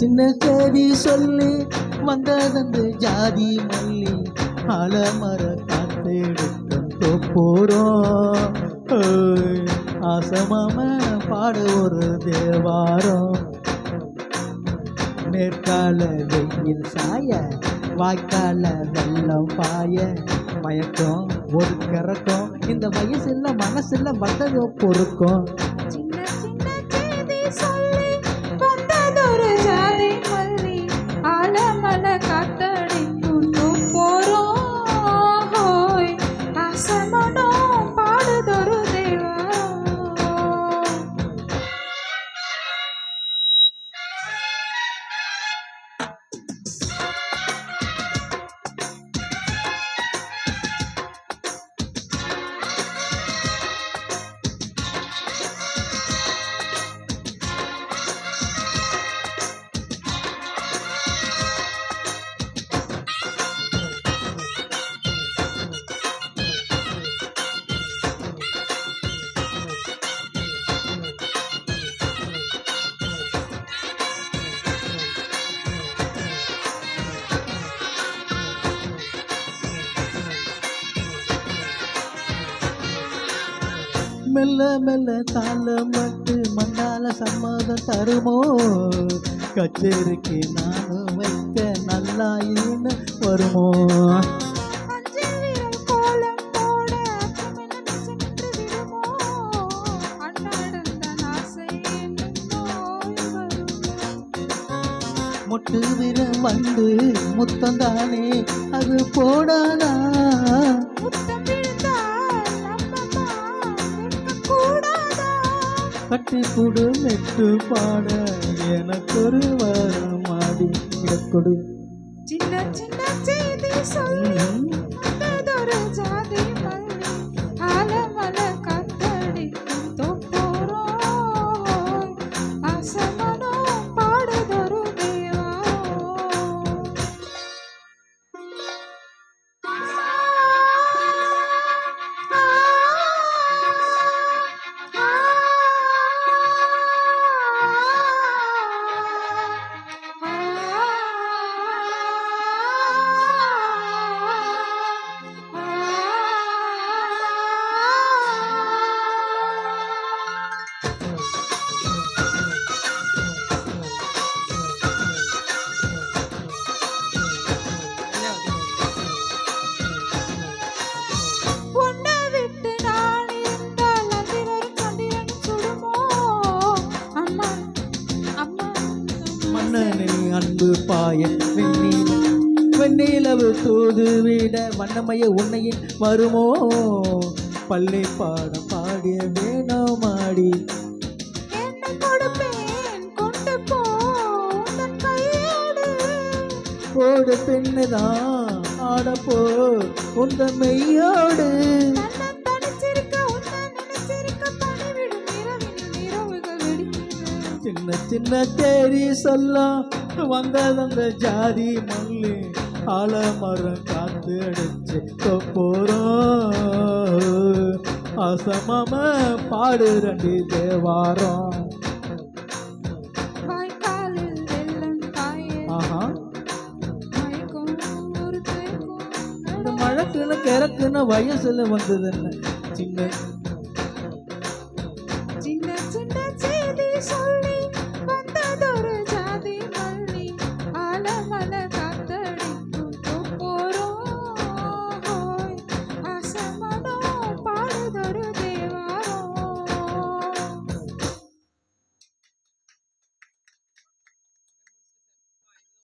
சின்ன செய்தி சொல்லி வந்ததந்து ஜாதி மல்லி ஆலமர காத்தெடுக்க போறோம். ஆசமாம பாட ஒரு தேவாரம். மேற்கால வெயில் சாய வாய்க்கால வெள்ளம் பாய மயக்கம் ஒரு கிறக்கம் இந்த வயசுல மனசுல வந்ததோ பொறுக்கும். மெல்ல மெல்ல தாளம் மட்டு மண்டால சம்மதம் தருமோ. கச்சேரிக்கு நானும் வைக்க நல்லா இன்னு வருமோ. முட்டு விரம் வந்து முத்தந்தானே அது போடாதா. கட்டி கொடு மெட்டு பாட எனக்கு ஒரு வாரம் ஆடி கொடு. சின்ன சின்ன செய்தி சொல்லி ஜாதி மல்லி ஆலமல காத்தடிக்கும் தோப்போரோய் ஆசமனோ பாடுதொரு அன்பு பாய வெண்ணிலவு தூது விட வண்ணமய உன்னையின் வருமோ. பள்ளி பாடம் பாடிய வேணோ மாடி போடு பெண்ணுதான் ஆடப்போ உந்த மெய்யோடு. சின்ன சின்ன தேரி சொல்ல வந்ததந்த ஜாதி மல்லி ஆலமரம் காத்து அடிச்சு போறோம். அசமம பாடு ரெண்டு தேவாரம். ஆஹா இந்த மழைக்குன்னு கிறக்குன்னு வயசுல வந்தது என்ன. சின்ன சின்ன சின்ன செய்தி சொல்ல